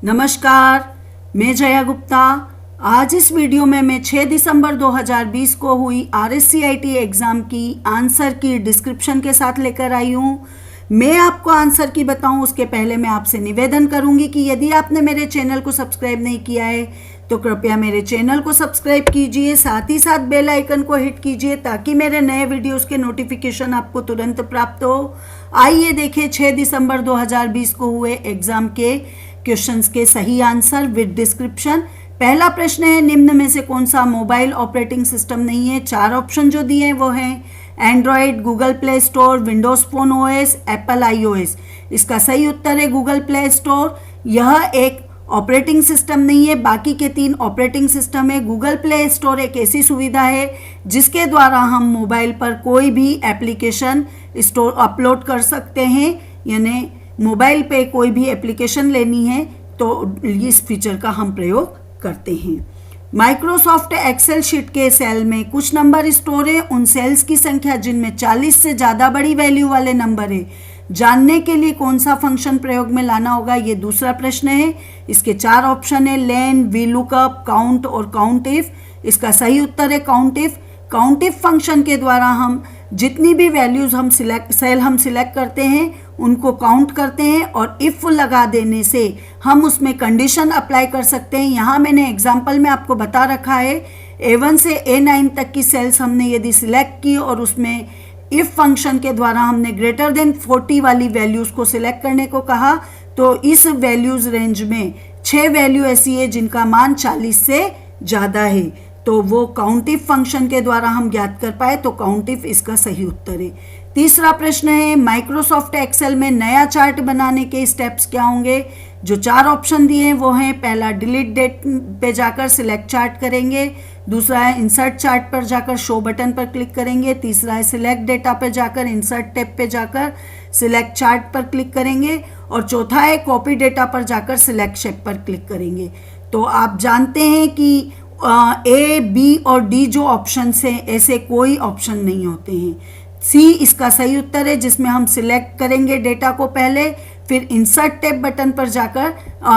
नमस्कार, मैं जया गुप्ता। आज इस वीडियो में मैं 6 दिसंबर 2020 को हुई RSCIT एग्ज़ाम की आंसर की डिस्क्रिप्शन के साथ लेकर आई हूँ। मैं आपको आंसर की बताऊँ उसके पहले मैं आपसे निवेदन करूँगी कि यदि आपने मेरे चैनल को सब्सक्राइब नहीं किया है तो कृपया मेरे चैनल को सब्सक्राइब कीजिए, साथ ही साथ बेल आइकन को हिट कीजिए ताकि मेरे नए वीडियोस के नोटिफिकेशन आपको तुरंत प्राप्त हो। आइए देखें 6 दिसंबर 2020 को हुए एग्ज़ाम के क्वेश्चंस के सही आंसर विद डिस्क्रिप्शन। पहला प्रश्न है, निम्न में से कौन सा मोबाइल ऑपरेटिंग सिस्टम नहीं है। 4 ऑप्शन जो दिए हैं वो हैं Android, Google play store, Windows phone OS, Apple iOS. इसका सही उत्तर है गूगल प्ले स्टोर। यह एक ऑपरेटिंग सिस्टम नहीं है, बाकी के 3 ऑपरेटिंग सिस्टम है। गूगल प्ले स्टोर एक ऐसी सुविधा है जिसके द्वारा हम मोबाइल पर कोई भी एप्लीकेशन स्टोर अपलोड कर सकते हैं, यानी मोबाइल पे कोई भी एप्लीकेशन लेनी है तो इस फीचर का हम प्रयोग करते हैं। माइक्रोसॉफ्ट एक्सेल शीट के सेल में कुछ नंबर स्टोर है, उन सेल्स की संख्या जिनमें 40 से ज़्यादा बड़ी वैल्यू वाले नंबर है। जानने के लिए कौन सा फंक्शन प्रयोग में लाना होगा, ये दूसरा प्रश्न है। इसके 4 ऑप्शन है लेन, वीलुकअप, काउंट और काउंट इफ। इसका सही उत्तर है count if. Count if function के द्वारा हम जितनी भी वैल्यूज हम सिलेक्ट करते हैं उनको काउंट करते हैं और इफ लगा देने से हम उसमें कंडीशन अप्लाई कर सकते हैं। यहाँ मैंने एग्जांपल में आपको बता रखा है A1 से A9 तक की सेल्स हमने यदि सिलेक्ट की और उसमें इफ फंक्शन के द्वारा हमने ग्रेटर देन 40 वाली वैल्यूज को सिलेक्ट करने को कहा तो इस वैल्यूज रेंज में 6 वैल्यू ऐसी है जिनका मान 40 से ज़्यादा है, तो वो काउंट इफ फंक्शन के द्वारा हम ज्ञात कर पाए, तो काउंट इफ इसका सही उत्तर है। तीसरा प्रश्न है, माइक्रोसॉफ्ट एक्सेल में नया चार्ट बनाने के स्टेप्स क्या होंगे। जो 4 ऑप्शन दिए हैं वो हैं, पहला डिलीट डेट पे जाकर सिलेक्ट चार्ट करेंगे, दूसरा है इंसर्ट चार्ट पर जाकर शो बटन पर क्लिक करेंगे, तीसरा है सिलेक्ट डेटा पर जाकर इंसर्ट टैब पे जाकर सिलेक्ट चार्ट पर क्लिक करेंगे और चौथा है कॉपी डेटा पर जाकर सिलेक्ट शेप पर क्लिक करेंगे। तो आप जानते हैं कि A, B और D जो ऑप्शन हैं ऐसे कोई ऑप्शन नहीं होते हैं। C इसका सही उत्तर है जिसमें हम सिलेक्ट करेंगे डेटा को पहले, फिर इंसर्ट टैब बटन पर जाकर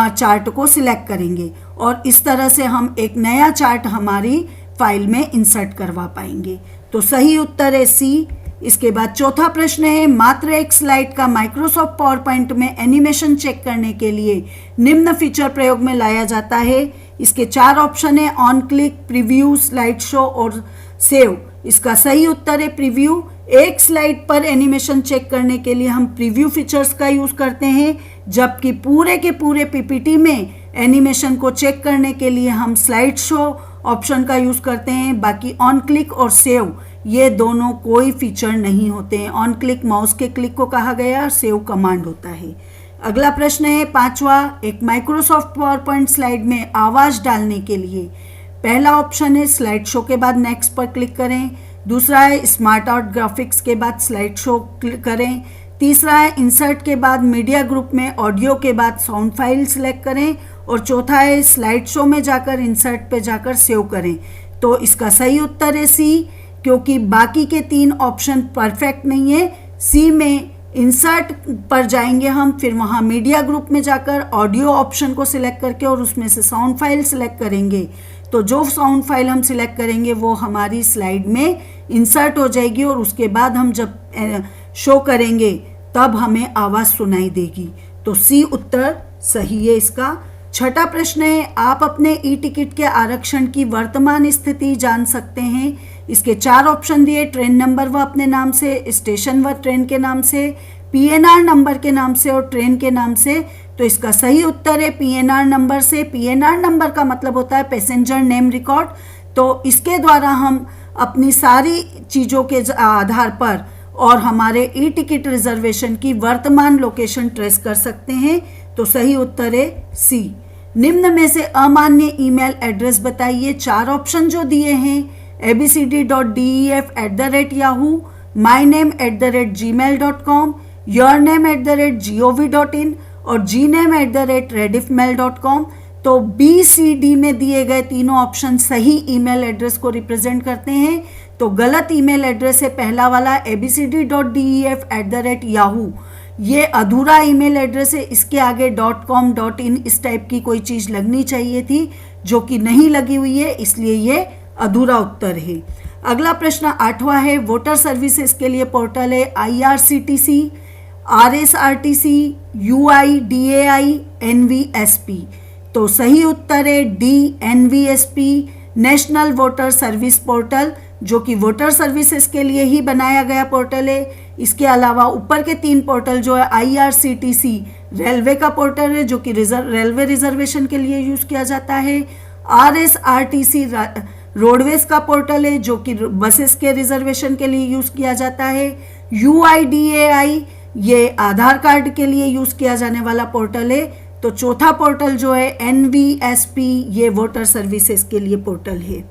चार्ट को सिलेक्ट करेंगे और इस तरह से हम एक नया चार्ट हमारी फाइल में इंसर्ट करवा पाएंगे। तो सही उत्तर है C। इसके बाद चौथा प्रश्न है, मात्र एक स्लाइड का माइक्रोसॉफ्ट पावर पॉइंट में एनिमेशन चेक करने के लिए निम्न फीचर प्रयोग में लाया जाता है। इसके 4 ऑप्शन है on click, preview, slide show और सेव। इसका सही उत्तर है प्रीव्यू। एक स्लाइड पर एनिमेशन चेक करने के लिए हम प्रीव्यू फीचर्स का यूज करते हैं, जबकि पूरे के पूरे पीपीटी में एनिमेशन को चेक करने के लिए हम स्लाइड शो ऑप्शन का यूज करते हैं। बाकी ऑन क्लिक और सेव ये दोनों कोई फीचर नहीं होते हैं। ऑन क्लिक माउस के क्लिक को कहा गया और सेव कमांड होता है। अगला प्रश्न है 5वां, एक माइक्रोसॉफ्ट पावर पॉइंट स्लाइड में आवाज डालने के लिए पहला ऑप्शन है स्लाइड शो के बाद नेक्स्ट पर क्लिक करें, दूसरा है स्मार्ट आउट ग्राफिक्स के बाद स्लाइड शो क्लिक करें, तीसरा है इंसर्ट के बाद मीडिया ग्रुप में ऑडियो के बाद साउंड फाइल सिलेक्ट करें और चौथा है स्लाइड शो में जाकर इंसर्ट पे जाकर सेव करें। तो इसका सही उत्तर है सी, क्योंकि बाकी के 3 ऑप्शन परफेक्ट नहीं है। सी में इंसर्ट पर जाएंगे हम, फिर वहाँ मीडिया ग्रुप में जाकर ऑडियो ऑप्शन को सिलेक्ट करके और उसमें से साउंड फाइल सिलेक्ट करेंगे, तो जो साउंड फाइल हम सिलेक्ट करेंगे वो हमारी स्लाइड में इंसर्ट हो जाएगी और उसके बाद हम जब शो करेंगे तब हमें आवाज़ सुनाई देगी। तो सी उत्तर सही है इसका। छठा प्रश्न है, आप अपने ई टिकट के आरक्षण की वर्तमान स्थिति जान सकते हैं। इसके 4 ऑप्शन दिए, ट्रेन नंबर व अपने नाम से, स्टेशन व ट्रेन के नाम से, पीएनआर नंबर के नाम से और ट्रेन के नाम से। तो इसका सही उत्तर है पीएनआर नंबर से। पीएनआर नंबर का मतलब होता है पैसेंजर नेम रिकॉर्ड। तो इसके द्वारा हम अपनी सारी चीज़ों के आधार पर और हमारे ई टिकट रिजर्वेशन की वर्तमान लोकेशन ट्रेस कर सकते हैं। तो सही उत्तर है सी। निम्न में से अमान्य ईमेल एड्रेस बताइए। 4 ऑप्शन जो दिए हैं abcd.def@yahoo, myname@gmail.com, yourname@gov.in और gname@rediffmail.com। तो BCD में दिए गए तीनों ऑप्शन सही ईमेल एड्रेस को रिप्रेजेंट करते हैं। तो गलत ईमेल एड्रेस है पहला वाला abcd.def@yahoo। ये अधूरा ईमेल एड्रेस है, इसके आगे .com .in इस टाइप की कोई चीज़ लगनी चाहिए थी जो कि नहीं लगी हुई है, इसलिए ये अधूरा उत्तर है। अगला प्रश्न 8वां है, वोटर सर्विसेज के लिए पोर्टल है IRCTC, RSRTC, UIDAI, NVSP। तो सही उत्तर है D NVSP, national voter service portal, जो कि वोटर सर्विसेज के लिए ही बनाया गया पोर्टल है। इसके अलावा ऊपर के 3 पोर्टल जो है IRCTC रेलवे का पोर्टल है जो कि रेलवे रिजर्वेशन के लिए यूज़ किया जाता है। RSRTC रोडवेज का पोर्टल है जो कि बसेस के रिजर्वेशन के लिए यूज़ किया जाता है। UIDAI ये आधार कार्ड के लिए यूज़ किया जाने वाला पोर्टल है। तो चौथा पोर्टल जो है NVSP ये वोटर सर्विसेज के लिए पोर्टल है।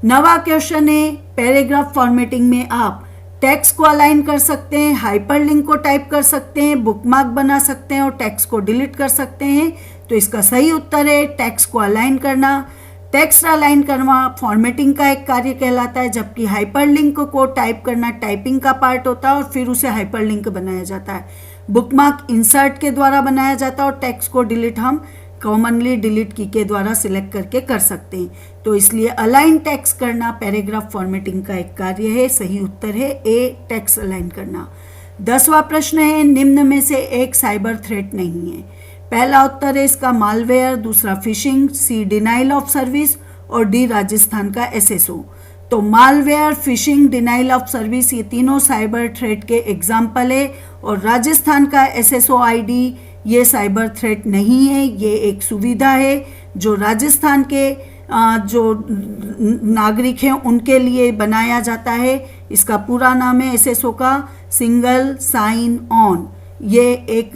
9वां क्वेश्चन है, पैराग्राफ फॉर्मेटिंग में आप टेक्स्ट को अलाइन कर सकते हैं, हाइपरलिंक को टाइप कर सकते हैं, बुकमार्क बना सकते हैं और टेक्स्ट को डिलीट कर सकते हैं। तो इसका सही उत्तर है टेक्स्ट को अलाइन करना। टेक्स्ट अलाइन करना फॉर्मेटिंग का एक कार्य कहलाता है, जबकि हाइपरलिंक को टाइप करना टाइपिंग का पार्ट होता है और फिर उसे हाइपरलिंक बनाया जाता है। बुकमार्क इंसर्ट के द्वारा बनाया जाता है और टेक्स्ट को डिलीट हम कॉमनली डिलीट की के द्वारा सिलेक्ट करके कर सकते हैं। तो इसलिए अलाइन टेक्स्ट करना पैराग्राफ फॉर्मेटिंग का एक कार्य है। सही उत्तर है ए टेक्स्ट अलाइन करना। 10वां प्रश्न है, निम्न में से एक साइबर थ्रेट नहीं है। पहला उत्तर है इसका मालवेयर, दूसरा phishing, C denial of service और डी राजस्थान का SSO। तो malware, phishing, denial of service ये तीनों साइबर थ्रेट के एग्जाम्पल है और राजस्थान का SSO ID ये साइबर थ्रेट नहीं है, ये एक सुविधा है जो राजस्थान के जो नागरिक हैं उनके लिए बनाया जाता है। इसका पूरा नाम है SSO का सिंगल साइन ऑन। ये एक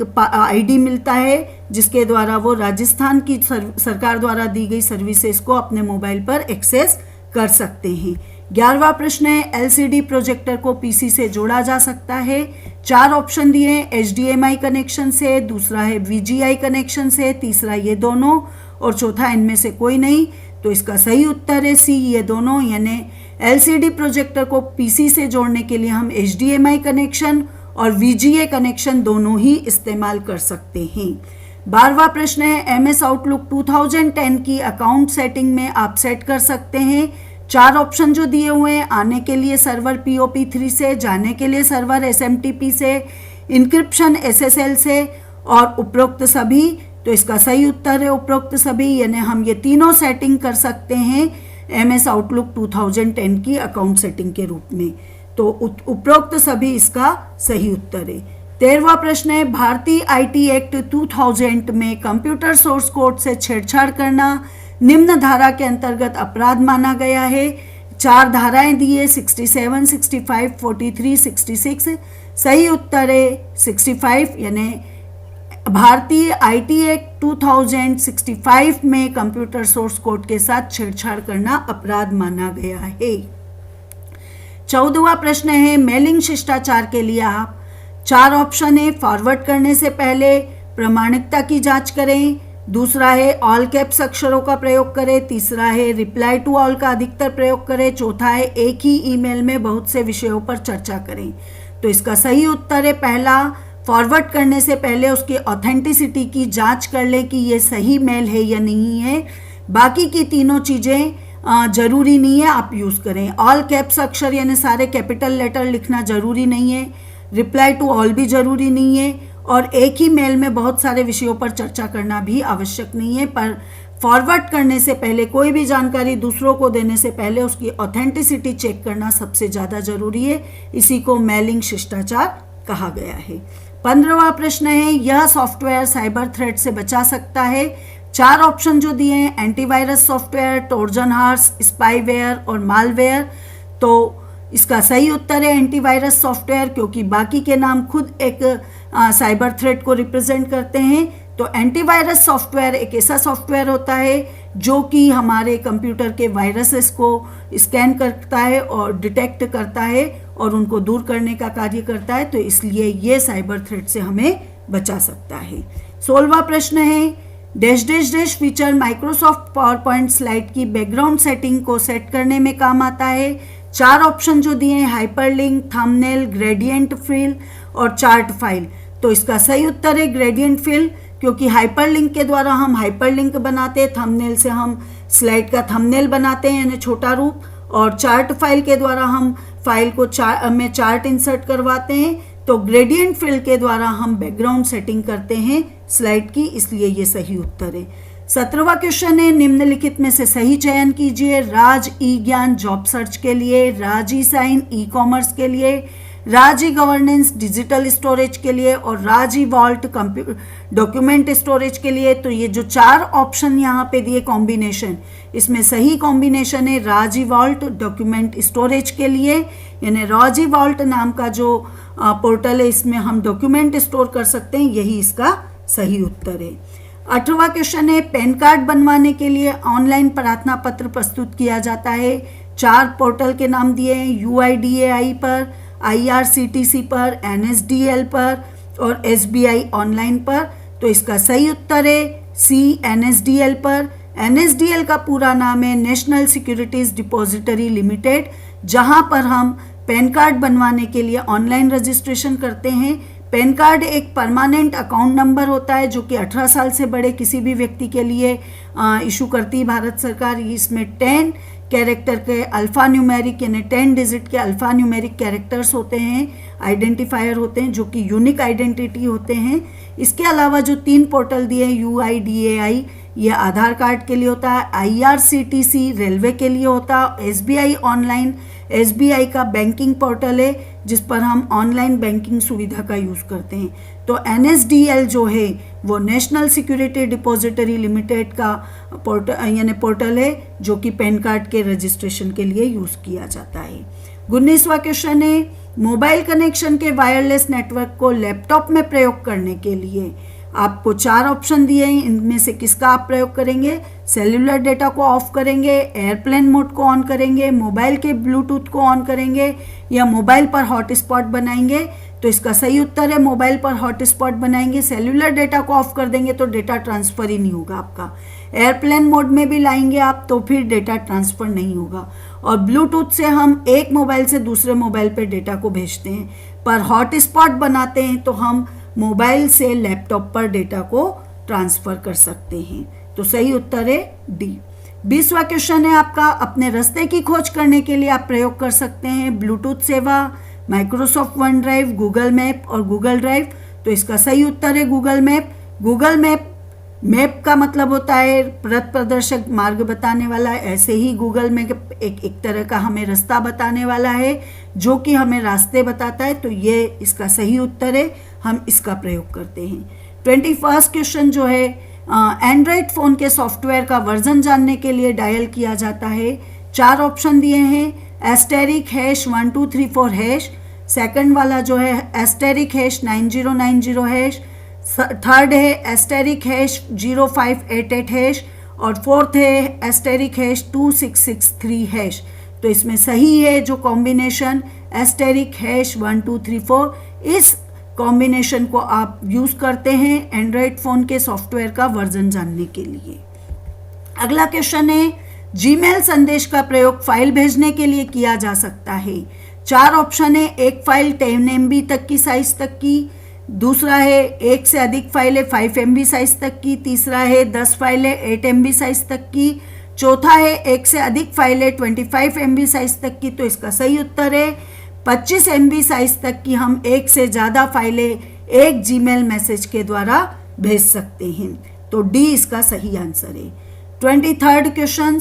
ID मिलता है जिसके द्वारा वो राजस्थान की सरकार द्वारा दी गई सर्विसेज को अपने मोबाइल पर एक्सेस कर सकते हैं। 11वां प्रश्न है, LCD प्रोजेक्टर को PC से जोड़ा जा सकता है। 4 ऑप्शन दिए हैं, HDMI कनेक्शन से, दूसरा है VGI कनेक्शन से, तीसरा ये दोनों और चौथा इनमें से कोई नहीं। तो इसका सही उत्तर है सी ये दोनों, यानी LCD प्रोजेक्टर को PC से जोड़ने के लिए हम HDMI कनेक्शन और VGA कनेक्शन दोनों ही इस्तेमाल कर सकते हैं। 12वां प्रश्न है, MS आउटलुक 2010 की अकाउंट सेटिंग में आप सेट कर सकते हैं। 4 ऑप्शन जो दिए हुए हैं, आने के लिए सर्वर POP3 से, जाने के लिए सर्वर SMTP से, इंक्रिप्शन SSL से और उपरोक्त सभी। तो इसका सही उत्तर है उपरोक्त सभी, यानी हम ये तीनों सेटिंग कर सकते हैं MS आउटलुक 2010 की अकाउंट सेटिंग के रूप में। तो उपरोक्त सभी इसका सही उत्तर है। 13वां प्रश्न है, भारतीय IT एक्ट 2000 में कंप्यूटर सोर्स कोड से छेड़छाड़ करना निम्न धारा के अंतर्गत अपराध माना गया है। 4 धाराएं दी है, 67, 65, 43, 66। सही उत्तर है 65, यानी भारतीय IT एक्ट 2065 में कंप्यूटर सोर्स कोड के साथ छेड़छाड़ करना अपराध माना गया है। 14वां प्रश्न है, मेलिंग शिष्टाचार के लिए आप 4 ऑप्शन है, फॉरवर्ड करने से पहले प्रामाणिकता की जांच करें, दूसरा है ऑल कैप्स अक्षरों का प्रयोग करें, तीसरा है रिप्लाई टू ऑल का अधिकतर प्रयोग करें, चौथा है एक ही ईमेल में बहुत से विषयों पर चर्चा करें। तो इसका सही उत्तर है पहला, फॉरवर्ड करने से पहले उसकी ऑथेंटिसिटी की जांच कर लें कि ये सही मेल है या नहीं है। बाकी की तीनों चीज़ें जरूरी नहीं है आप यूज़ करें। ऑल कैप्स अक्षर यानी सारे कैपिटल लेटर लिखना जरूरी नहीं है, रिप्लाई टू ऑल भी जरूरी नहीं है और एक ही मेल में बहुत सारे विषयों पर चर्चा करना भी आवश्यक नहीं है। पर फॉरवर्ड करने से पहले, कोई भी जानकारी दूसरों को देने से पहले उसकी ऑथेंटिसिटी चेक करना सबसे ज़्यादा जरूरी है। इसी को मेलिंग शिष्टाचार कहा गया है। 15वां प्रश्न है, यह सॉफ्टवेयर साइबर थ्रेट से बचा सकता है। 4 ऑप्शन जो दिए हैं, antivirus software, Trojan horse, spyware और मालवेयर। तो इसका सही उत्तर है एंटीवायरस सॉफ्टवेयर, क्योंकि बाकी के नाम खुद एक साइबर थ्रेट को रिप्रेजेंट करते हैं। तो एंटीवायरस सॉफ्टवेयर एक ऐसा सॉफ्टवेयर होता है जो कि हमारे कंप्यूटर के वायरसेस को स्कैन करता है और डिटेक्ट करता है और उनको दूर करने का कार्य करता है। तो इसलिए ये साइबर थ्रेट से हमें बचा सकता है। 16वां प्रश्न है, dash dash dash feature Microsoft power point slide की बैकग्राउंड सेटिंग को सेट करने में काम आता है। 4 ऑप्शन जो दिए हैं, हाइपरलिंक, थंबनेल, ग्रेडियंट फिल और चार्ट फाइल। तो इसका सही उत्तर है ग्रेडियंट फिल, क्योंकि हाइपरलिंक के द्वारा हम हाइपरलिंक बनाते हैं, थंबनेल से हम स्लाइड का थंबनेल बनाते हैं यानी छोटा रूप, और चार्ट फाइल के द्वारा हम फाइल को में चार्ट इंसर्ट करवाते हैं। तो ग्रेडियंट फिल के द्वारा हम बैकग्राउंड सेटिंग करते हैं स्लाइड की, इसलिए ये सही उत्तर है। 17वां क्वेश्चन है, निम्नलिखित में से सही चयन कीजिए। राज ई ज्ञान जॉब सर्च के लिए, राज ई साइन ई कॉमर्स के लिए, राज ई गवर्नेंस डिजिटल स्टोरेज के लिए, और राज ई वॉल्ट डॉक्यूमेंट स्टोरेज के लिए। तो ये जो 4 ऑप्शन यहाँ पे दिए कॉम्बिनेशन, इसमें सही कॉम्बिनेशन है राज ई वॉल्ट डॉक्यूमेंट स्टोरेज के लिए, यानी राज ई वॉल्ट नाम का जो पोर्टल है, इसमें हम डॉक्यूमेंट स्टोर कर सकते हैं, यही इसका सही उत्तर है। 18वां क्वेश्चन है, पैन कार्ड बनवाने के लिए ऑनलाइन प्रार्थना पत्र प्रस्तुत किया जाता है। 4 पोर्टल के नाम दिए हैं, UIDAI पर, IRCTC पर, NSDL पर और SBI ऑनलाइन पर। तो इसका सही उत्तर है C NSDL पर। NSDL का पूरा नाम है नेशनल सिक्योरिटीज डिपॉजिटरी लिमिटेड, जहां पर हम पैन कार्ड बनवाने के लिए ऑनलाइन रजिस्ट्रेशन करते हैं। पैन कार्ड एक परमानेंट अकाउंट नंबर होता है जो कि 18 साल से बड़े किसी भी व्यक्ति के लिए इशू करती है भारत सरकार। इसमें 10 कैरेक्टर के अल्फ़ा न्यूमेरिक यानी 10 डिजिट के अल्फ़ा न्यूमेरिक कैरेक्टर्स होते हैं, आइडेंटिफायर होते हैं जो कि यूनिक आइडेंटिटी होते हैं। इसके अलावा जो 3 पोर्टल दिए हैं, UIDAI ये आधार कार्ड के लिए होता है, IRCTC रेलवे के लिए होता है, SBI ऑनलाइन SBI का बैंकिंग पोर्टल है जिस पर हम ऑनलाइन बैंकिंग सुविधा का यूज़ करते हैं। तो NSDL जो है वो नेशनल सिक्योरिटी डिपॉजिटरी लिमिटेड का पोर्टल है जो कि पैन कार्ड के रजिस्ट्रेशन के लिए यूज़ किया जाता है। 19वां क्वेश्चन है, मोबाइल कनेक्शन के वायरलेस नेटवर्क को लैपटॉप में प्रयोग करने के लिए आपको 4 ऑप्शन दिए हैं, इनमें से किसका आप प्रयोग करेंगे? सेल्युलर डेटा को ऑफ करेंगे, एयरप्लेन मोड को ऑन करेंगे, मोबाइल के ब्लूटूथ को ऑन करेंगे या मोबाइल पर हॉटस्पॉट बनाएंगे। तो इसका सही उत्तर है मोबाइल पर हॉटस्पॉट बनाएंगे। सेल्युलर डेटा को ऑफ कर देंगे तो डेटा ट्रांसफ़र ही नहीं होगा आपका। एयरप्लेन मोड में भी लाएंगे आप तो फिर डेटा ट्रांसफ़र नहीं होगा। और ब्लूटूथ से हम एक मोबाइल से दूसरे मोबाइल पर डेटा को भेजते हैं, पर हॉटस्पॉट बनाते हैं तो हम मोबाइल से लैपटॉप पर डेटा को ट्रांसफ़र कर सकते हैं। तो सही उत्तर है डी। 20वां क्वेश्चन है आपका, अपने रास्ते की खोज करने के लिए आप प्रयोग कर सकते हैं ब्लूटूथ सेवा, Microsoft one drive, Google map और गूगल ड्राइव। तो इसका सही उत्तर है गूगल मैप। गूगल मैप का मतलब होता है पथ प्रदर्शक, मार्ग बताने वाला। ऐसे ही गूगल मैप एक तरह का हमें रास्ता बताने वाला है जो कि हमें रास्ते बताता है। तो ये इसका सही उत्तर है, हम इसका प्रयोग करते हैं। 21वां क्वेश्चन जो है, एंड्रॉयड फ़ोन के सॉफ्टवेयर का वर्जन जानने के लिए डायल किया जाता है। 4 ऑप्शन दिए हैं, *#1234#। सेकंड वाला जो है *#9090#। थर्ड है *#0588#। और फोर्थ है *2663#। तो इसमें सही है जो कॉम्बिनेशन *#1234, इस कॉम्बिनेशन को आप यूज़ करते हैं एंड्रॉयड फ़ोन के सॉफ्टवेयर का वर्जन जानने के लिए। अगला क्वेश्चन है, जीमेल संदेश का प्रयोग फाइल भेजने के लिए किया जा सकता है। 4 ऑप्शन है, एक फाइल 10 MB तक की साइज तक की, दूसरा है 1 से अधिक फाइलें 5 MB साइज तक की, तीसरा है 10 फाइलें 8 MB साइज तक की, चौथा है 1 से अधिक फाइलें 25 MB साइज तक की। तो इसका सही उत्तर है 25 MB साइज तक की हम एक से ज़्यादा फाइलें एक जीमेल मैसेज के द्वारा भेज सकते हैं। तो डी इसका सही आंसर है। 23rd question,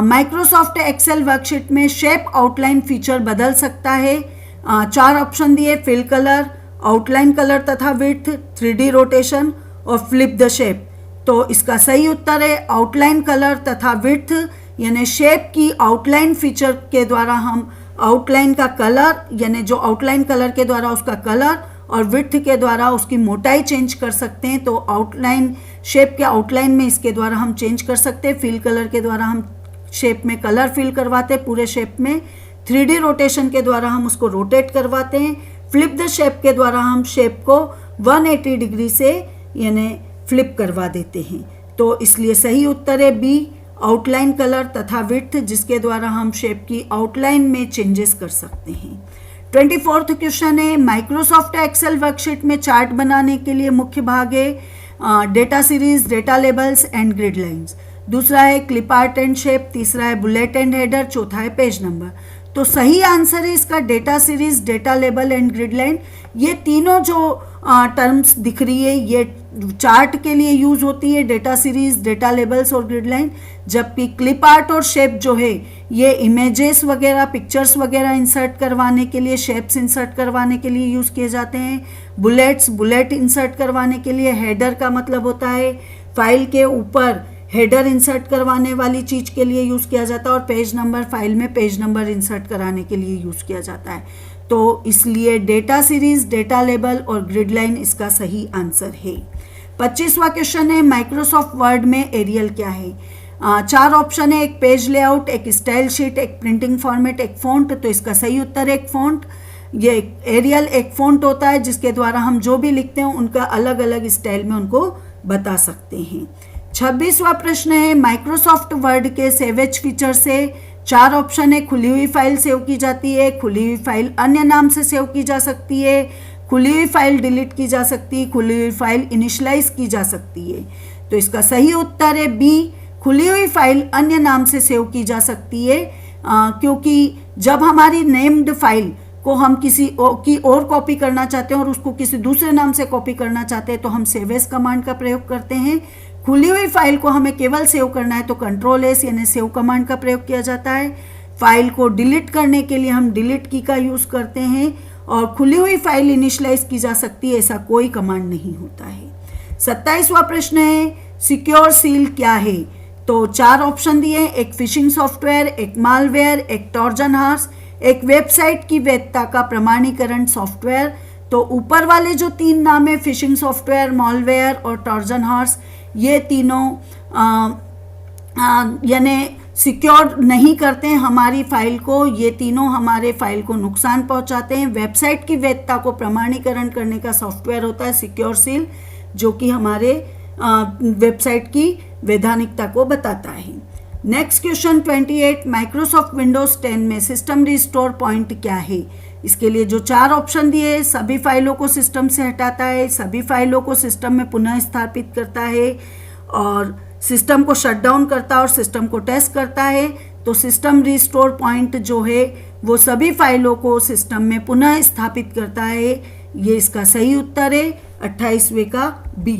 Microsoft Excel worksheet में शेप आउटलाइन फीचर बदल सकता है। 4 ऑप्शन दिए, फिल कलर, आउटलाइन कलर तथा विड्थ, 3D रोटेशन और फ्लिप द शेप। तो इसका सही उत्तर है आउटलाइन कलर तथा विड्थ, यानी शेप की आउटलाइन फीचर के द्वारा हम आउटलाइन का कलर, यानी जो आउटलाइन कलर के द्वारा उसका कलर और विड्थ के द्वारा उसकी मोटाई चेंज कर सकते हैं। तो आउटलाइन शेप के आउटलाइन में इसके द्वारा हम चेंज कर सकते हैं। फिल कलर के द्वारा हम शेप में कलर फिल करवाते हैं पूरे शेप में। 3D रोटेशन के द्वारा हम उसको रोटेट करवाते हैं। फ्लिप द शेप के द्वारा हम शेप को 180 डिग्री से यानी फ्लिप करवा देते हैं। तो इसलिए सही उत्तर है बी, आउटलाइन कलर तथा विड्थ, जिसके द्वारा हम शेप की आउटलाइन में चेंजेस कर सकते हैं। 24th क्वेश्चन है माइक्रोसॉफ्ट एक्सेल वर्कशीट में चार्ट बनाने के लिए मुख्य भाग है data series, data labels and grid lines. दूसरा है क्लिप आर्ट एंड शेप। तीसरा है बुलेट एंड हेडर। चौथा है पेज नंबर। तो सही आंसर है इसका data series, data label and grid line. ये तीनों जो टर्म्स दिख रही है ये चार्ट के लिए यूज होती है, डेटा सीरीज, डेटा लेबल्स और ग्रिड लाइन। जबकि क्लिप आर्ट और शेप जो है ये इमेजेस वगैरह, पिक्चर्स वगैरह इंसर्ट करवाने के लिए, शेप्स इंसर्ट करवाने के लिए यूज किए जाते हैं। बुलेट इंसर्ट करवाने के लिए। हेडर का मतलब होता है फाइल के ऊपर हेडर इंसर्ट करवाने वाली चीज के लिए यूज किया जाता है। और पेज नंबर, फाइल में पेज नंबर इंसर्ट कराने के लिए यूज किया जाता है। तो इसलिए डेटा सीरीज, डेटा लेबल और ग्रिड लाइन इसका सही आंसर है। 25वां क्वेश्चन है माइक्रोसॉफ्ट वर्ड में एरियल क्या है। 4 ऑप्शन है, एक पेज लेआउट, एक स्टाइल शीट, एक प्रिंटिंग फॉर्मेट, एक फ़ॉन्ट। तो इसका सही उत्तर है एक फ़ॉन्ट। ये एरियल एक फ़ॉन्ट होता है जिसके द्वारा हम जो भी लिखते हैं उनका अलग अलग स्टाइल में उनको बता सकते हैं। 26वां प्रश्न है माइक्रोसॉफ्ट वर्ड के सेवेज फीचर से 4 ऑप्शन है, खुली हुई फाइल सेव की जाती है, खुली हुई फाइल अन्य नाम से सेव की जा सकती है, खुली हुई फाइल डिलीट की जा सकती है, खुली हुई फाइल इनिशियलाइज की जा सकती है। तो इसका सही उत्तर है बी, खुली हुई फाइल अन्य नाम से सेव की जा सकती है। क्योंकि जब हमारी नेम्ड फाइल को हम किसी की और कॉपी करना चाहते हैं और उसको किसी दूसरे नाम से कॉपी करना चाहते हैं तो हम सेव एज कमांड का प्रयोग करते हैं। खुली हुई फाइल को हमें केवल सेव करना है तो कंट्रोल एस यानी सेव कमांड का प्रयोग किया जाता है। फाइल को डिलीट करने के लिए हम डिलीट की का यूज करते हैं। और खुली हुई फाइल इनिशियलाइज की जा सकती है, ऐसा कोई कमांड नहीं होता है। 27वां प्रश्न है सिक्योर सील क्या है। तो 4 ऑप्शन दिए, एक फिशिंग सॉफ्टवेयर, एक मालवेयर, एक ट्रोजन हॉर्स, एक वेबसाइट की वैधता का प्रमाणीकरण सॉफ्टवेयर। तो ऊपर वाले जो 3 नाम है फिशिंग सॉफ्टवेयर, मालवेयर और ट्रोजन हॉर्स, ये तीनों यानी सिक्योर नहीं करते हैं हमारी फाइल को, ये तीनों हमारे फाइल को नुकसान पहुंचाते हैं। वेबसाइट की वैधता को प्रमाणीकरण करने का सॉफ्टवेयर होता है सिक्योर सील, जो कि हमारे वेबसाइट की वैधानिकता को बताता है। नेक्स्ट क्वेश्चन 28 माइक्रोसॉफ्ट विंडोज 10 में सिस्टम रिस्टोर पॉइंट क्या है। इसके लिए जो 4 ऑप्शन दिए, सभी फाइलों को सिस्टम से हटाता है, सभी फाइलों को सिस्टम में पुनः स्थापित करता है और सिस्टम को शट डाउन करता है और सिस्टम को टेस्ट करता है। तो सिस्टम रिस्टोर पॉइंट जो है वो सभी फाइलों को सिस्टम में पुनः स्थापित करता है। ये इसका सही उत्तर है 28वें का बी।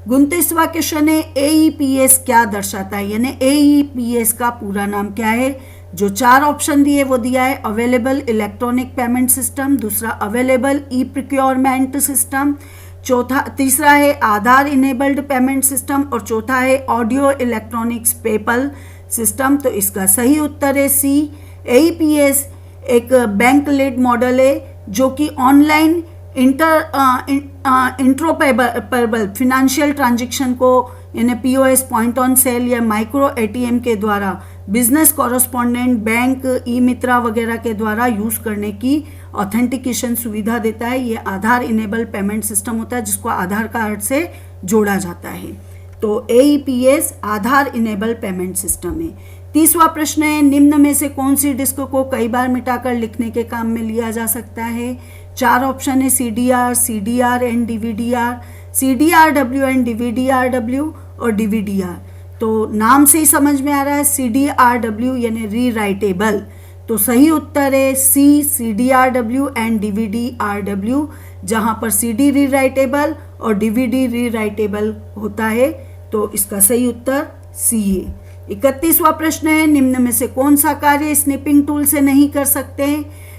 29वां क्वेश्चन है AEPS क्या दर्शाता है, यानी AEPS का पूरा नाम क्या है। जो 4 ऑप्शन दिए वो दिया है अवेलेबल इलेक्ट्रॉनिक पेमेंट सिस्टम, दूसरा अवेलेबल ई प्रोक्योरमेंट सिस्टम, तीसरा है आधार इनेबल्ड पेमेंट सिस्टम और चौथा है ऑडियो इलेक्ट्रॉनिक्स पेपल सिस्टम। तो इसका सही उत्तर है सी। AEPS एक बैंक लेड मॉडल है जो कि ऑनलाइन इंट्रोपरेबल फिनेंशियल ट्रांजेक्शन को यानी POS पॉइंट ऑन सेल या माइक्रो ATM के द्वारा बिजनेस कॉरेस्पॉन्डेंट बैंक, ई मित्रा वगैरह के द्वारा यूज करने की ऑथेंटिकेशन सुविधा देता है। ये आधार इनेबल पेमेंट सिस्टम होता है जिसको आधार कार्ड से जोड़ा जाता है। तो AEPS आधार इनेबल पेमेंट सिस्टम है। 30वां प्रश्न है निम्न में से कौन सी डिस्क को कई बार मिटाकर लिखने के काम में लिया जा सकता है। 4 ऑप्शन है CDR, CDR and DVDR, CDRW and DVDRW और DVDR। तो नाम से ही समझ में आ रहा है CDRW यानी रीराइटेबल। तो सही उत्तर है C, CDRW एंड DVDRW, जहां पर CD रीराइटेबल और DVD रीराइटेबल होता है। तो इसका सही उत्तर C है। 31वां प्रश्न है निम्न में से कौन सा कार्य स्निपिंग टूल से नहीं कर सकते।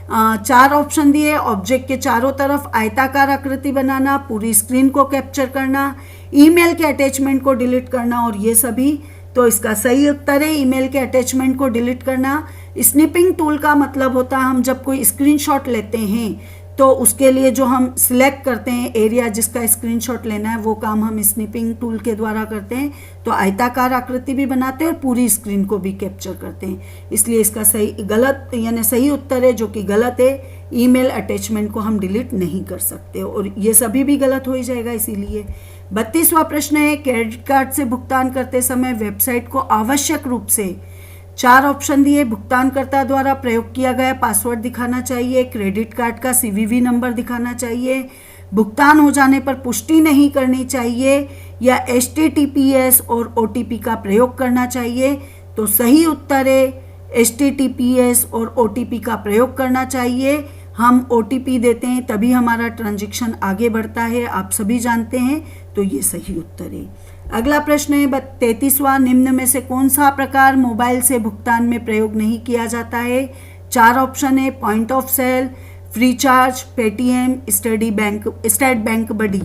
4 ऑप्शन दिए, ऑब्जेक्ट के चारों तरफ आयताकार आकृति बनाना, पूरी स्क्रीन को कैप्चर करना, ईमेल के अटैचमेंट को डिलीट करना और ये सभी। तो इसका सही उत्तर है ईमेल के अटैचमेंट को डिलीट करना। स्निपिंग टूल का मतलब होता है हम जब कोई स्क्रीनशॉट लेते हैं तो उसके लिए जो हम सिलेक्ट करते हैं एरिया जिसका स्क्रीनशॉट लेना है वो काम हम स्निपिंग टूल के द्वारा करते हैं। तो आयताकार आकृति भी बनाते हैं और पूरी स्क्रीन को भी कैप्चर करते हैं। इसलिए इसका सही उत्तर है जो कि गलत है, ईमेल अटैचमेंट को हम डिलीट नहीं कर सकते और ये सभी भी गलत हो ही जाएगा इसीलिए। 32वां प्रश्न है क्रेडिट कार्ड से भुगतान करते समय वेबसाइट को आवश्यक रूप से 4 ऑप्शन दिए, भुगतानकर्ता द्वारा प्रयोग किया गया पासवर्ड दिखाना चाहिए, क्रेडिट कार्ड का CVV नंबर दिखाना चाहिए, भुगतान हो जाने पर पुष्टि नहीं करनी चाहिए, या HTTPS और OTP का प्रयोग करना चाहिए। तो सही उत्तर है HTTPS और OTP का प्रयोग करना चाहिए। हम OTP देते हैं तभी हमारा ट्रांजैक्शन आगे बढ़ता है, आप सभी जानते हैं, तो ये सही उत्तर है। अगला प्रश्न है 33वां, निम्न में से कौन सा प्रकार मोबाइल से भुगतान में प्रयोग नहीं किया जाता है? 4 ऑप्शन है, point of sale, Freecharge, Paytm, State Bank Buddy.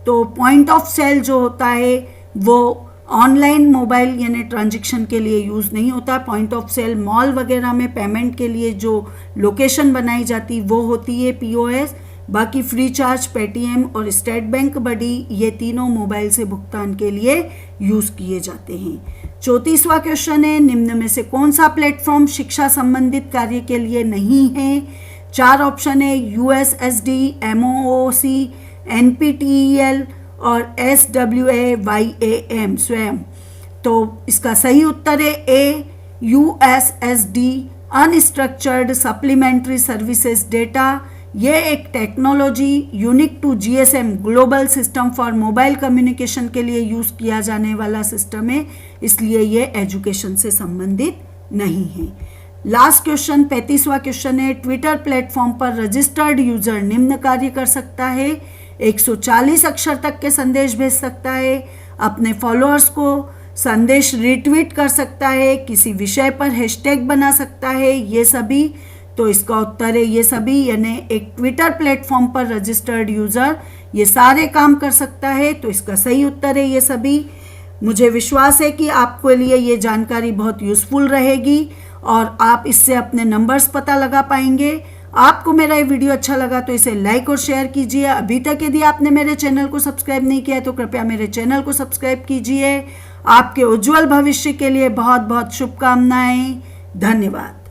तो पॉइंट ऑफ सेल जो होता है वो ऑनलाइन मोबाइल यानी ट्रांजैक्शन के लिए यूज़ नहीं होता। पॉइंट ऑफ सेल मॉल वगैरह में पेमेंट के लिए जो लोकेशन बनाई जाती वो होती है POS। बाकी फ्रीचार्ज, पेटीएम और स्टेट बैंक बडी ये तीनों मोबाइल से भुगतान के लिए यूज़ किए जाते हैं। 34वां क्वेश्चन है, निम्न में से कौन सा प्लेटफॉर्म शिक्षा संबंधित कार्य के लिए नहीं है? 4 ऑप्शन है, USSD, MOOC, NPTEL और SWAYAM स्वयं। तो इसका सही उत्तर है A, USSD, unstructured supplementary services data. ये एक technology unique to GSM global system for mobile communication के लिए यूज़ किया जाने वाला सिस्टम है, इसलिए ये एजुकेशन से संबंधित नहीं है। लास्ट क्वेश्चन 35वां क्वेश्चन है, ट्विटर प्लेटफॉर्म पर रजिस्टर्ड यूजर निम्न कार्य कर सकता है। 140 अक्षर तक के संदेश भेज सकता है, अपने फॉलोअर्स को संदेश रिट्वीट कर सकता है, किसी विषय पर हैशटैग बना सकता है, ये सभी। तो इसका उत्तर है ये सभी, यानी एक ट्विटर प्लेटफॉर्म पर रजिस्टर्ड यूजर ये सारे काम कर सकता है। तो इसका सही उत्तर है ये सभी। मुझे विश्वास है कि आपके लिए ये जानकारी बहुत यूजफुल रहेगी और आप इससे अपने नंबर्स पता लगा पाएंगे। आपको मेरा ये वीडियो अच्छा लगा तो इसे लाइक और शेयर कीजिए। अभी तक यदि आपने मेरे चैनल को सब्सक्राइब नहीं किया है तो कृपया मेरे चैनल को सब्सक्राइब कीजिए। आपके उज्जवल भविष्य के लिए बहुत बहुत शुभकामनाएं। धन्यवाद।